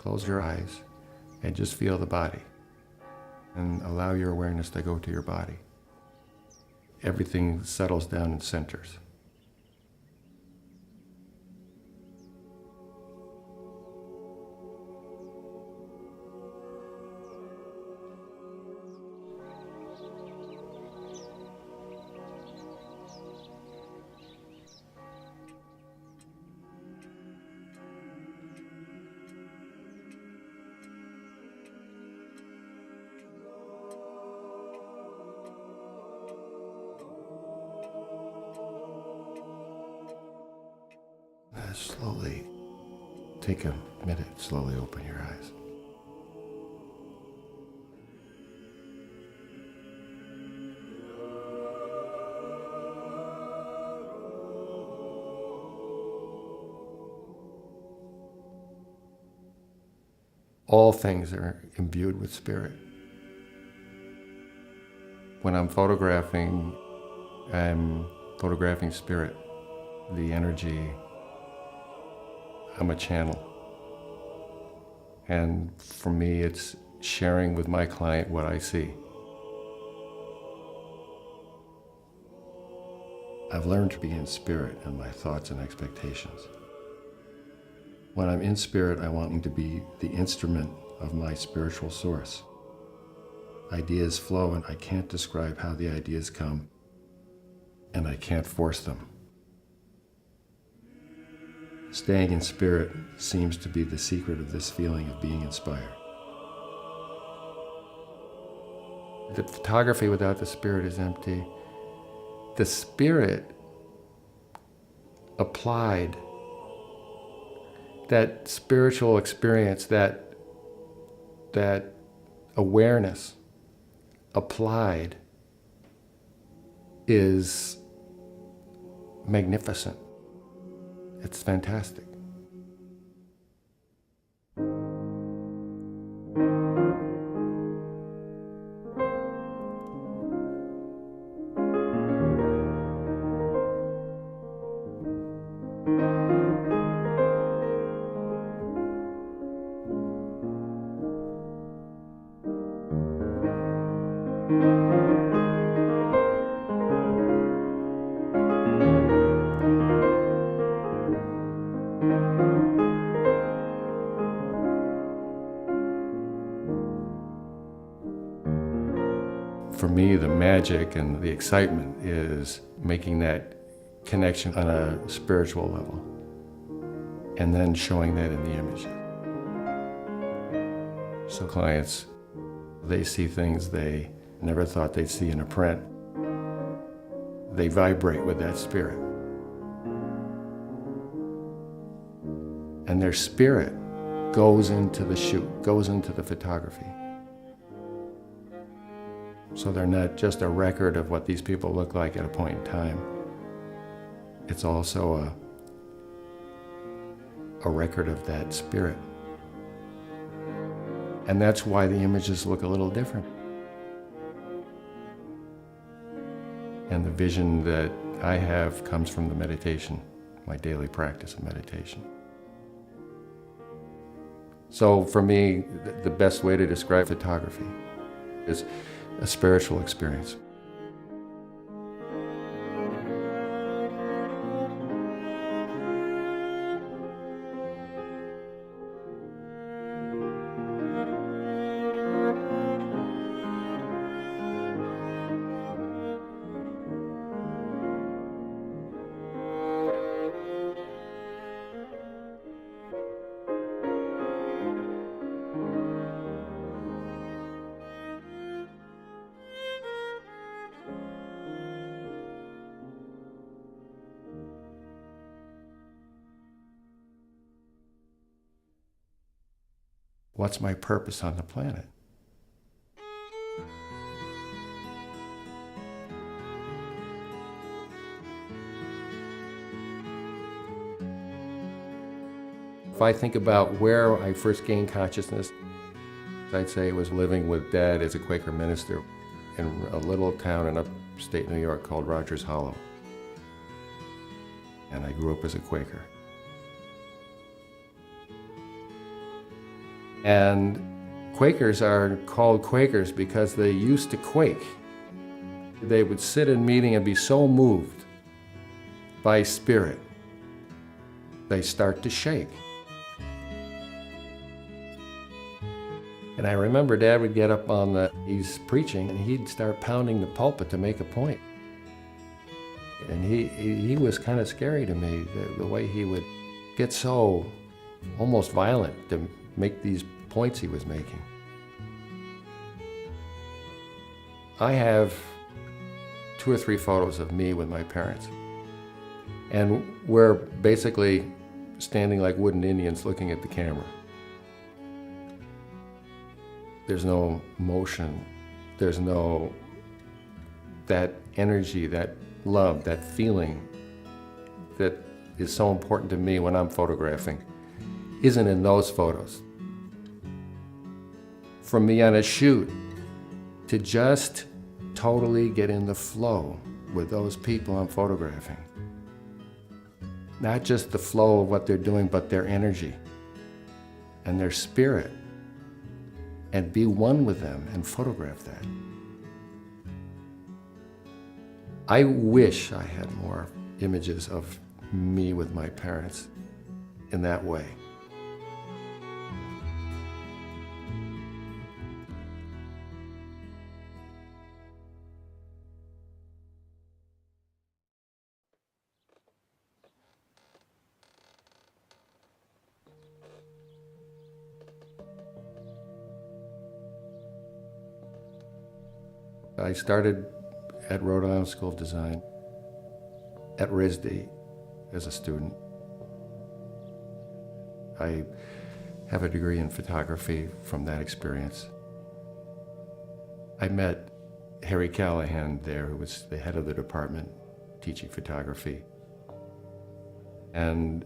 Close your eyes and just feel the body. And allow your awareness to go to your body. Everything settles down and centers. Slowly, take a minute, slowly open your eyes. All things are imbued with spirit. When I'm photographing spirit, the energy. I'm a channel. And for me, it's sharing with my client what I see. I've learned to be in spirit in my thoughts and expectations. When I'm in spirit, I want them to be the instrument of my spiritual source. Ideas flow, and I can't describe how the ideas come, and I can't force them. Staying in spirit seems to be the secret of this feeling of being inspired. The photography without the spirit is empty. The spirit applied, that spiritual experience, that awareness applied is magnificent. It's fantastic. For me, the magic and the excitement is making that connection on a spiritual level and then showing that in the images. So clients, they see things they never thought they'd see in a print. They vibrate with that spirit. And their spirit goes into the shoot, goes into the photography. So they're not just a record of what these people look like at a point in time. It's also a record of that spirit. And that's why the images look a little different. And the vision that I have comes from the meditation, my daily practice of meditation. So for me, the best way to describe photography is a spiritual experience. What's my purpose on the planet? If I think about where I first gained consciousness, I'd say it was living with Dad as a Quaker minister in a little town in upstate New York called Rogers Hollow. And I grew up as a Quaker. And Quakers are called Quakers because they used to quake. They would sit in meeting and be so moved by spirit, they start to shake. And I remember Dad would get up he's preaching, and he'd start pounding the pulpit to make a point. And he was kind of scary to me, the way he would get so almost violent to make these points he was making. I have 2 or 3 photos of me with my parents. And we're basically standing like wooden Indians looking at the camera. There's no motion, there's no that energy, that love, that feeling that is so important to me when I'm photographing, isn't in those photos. For me on a shoot, to just totally get in the flow with those people I'm photographing. Not just the flow of what they're doing, but their energy and their spirit. And be one with them and photograph that. I wish I had more images of me with my parents in that way. I started at Rhode Island School of Design, at RISD as a student. I have a degree in photography from that experience. I met Harry Callahan there, who was the head of the department teaching photography. And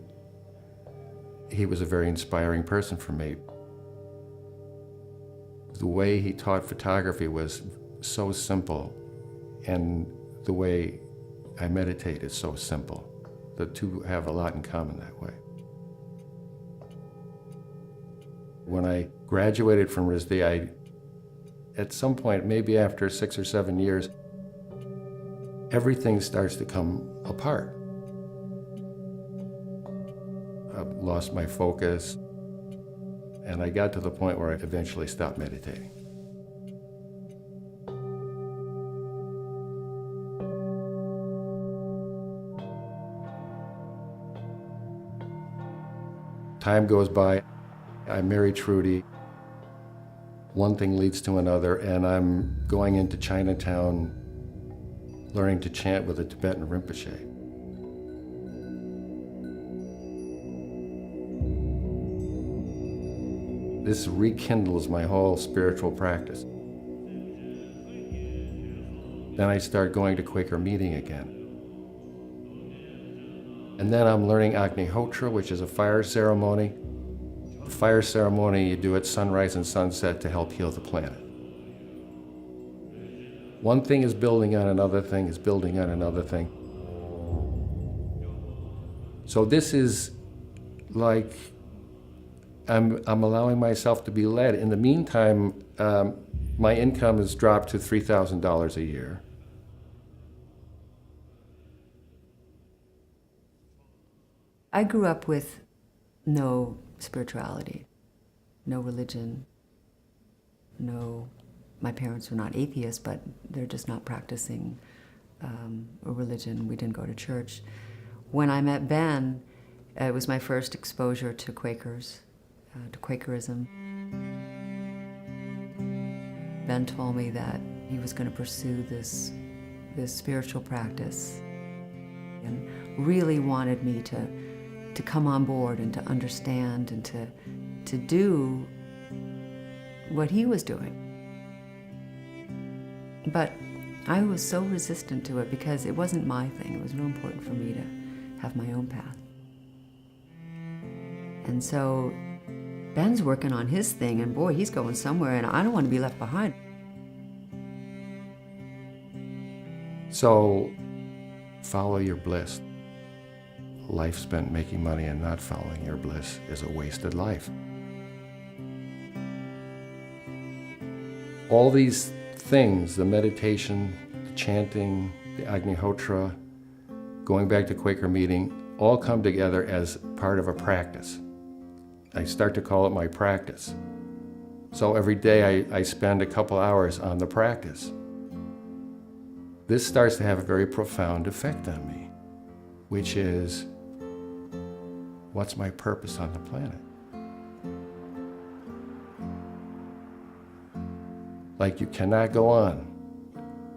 he was a very inspiring person for me. The way he taught photography was so simple, and the way I meditate is so simple. The two have a lot in common that way. When I graduated from RISD, at some point, maybe after 6 or 7 years, everything starts to come apart. I lost my focus, and I got to the point where I eventually stopped meditating. Time goes by, I marry Trudy. One thing leads to another, and I'm going into Chinatown, learning to chant with a Tibetan Rinpoche. This rekindles my whole spiritual practice. Then I start going to Quaker meeting again. And then I'm learning Agnihotra, which is a fire ceremony. The fire ceremony you do at sunrise and sunset to help heal the planet. One thing is building on another thing, is building on another thing. So this is like, I'm allowing myself to be led. In the meantime, my income has dropped to $3,000 a year. I grew up with no spirituality, no religion, my parents were not atheists, but they're just not practicing a religion. We didn't go to church. When I met Ben, it was my first exposure to Quakers, to Quakerism. Ben told me that he was going to pursue this spiritual practice and really wanted me to come on board and to understand and to do what he was doing. But I was so resistant to it because it wasn't my thing. It was real important for me to have my own path. And so Ben's working on his thing, and boy, he's going somewhere, and I don't want to be left behind. So follow your bliss. Life spent making money and not following your bliss is a wasted life. All these things, the meditation, the chanting, the Agnihotra, going back to Quaker meeting, all come together as part of a practice. I start to call it my practice. So every day I spend a couple hours on the practice. This starts to have a very profound effect on me, which is, what's my purpose on the planet? Like, you cannot go on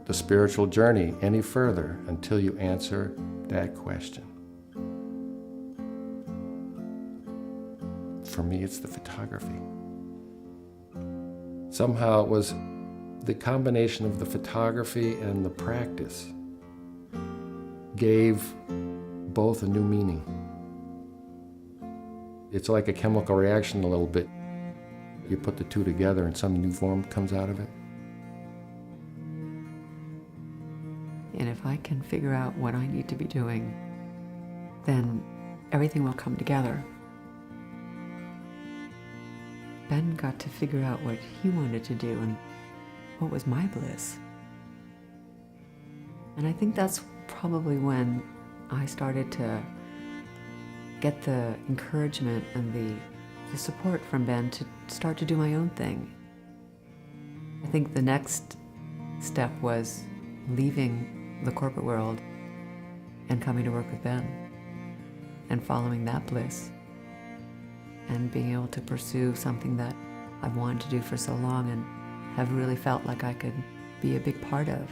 the spiritual journey any further until you answer that question. For me, it's the photography. Somehow it was the combination of the photography and the practice gave both a new meaning. It's like a chemical reaction a little bit. You put the two together and some new form comes out of it. And if I can figure out what I need to be doing, then everything will come together. Ben got to figure out what he wanted to do and what was my bliss. And I think that's probably when I started to get the encouragement and the support from Ben to start to do my own thing. I think the next step was leaving the corporate world and coming to work with Ben and following that bliss and being able to pursue something that I've wanted to do for so long and have really felt like I could be a big part of.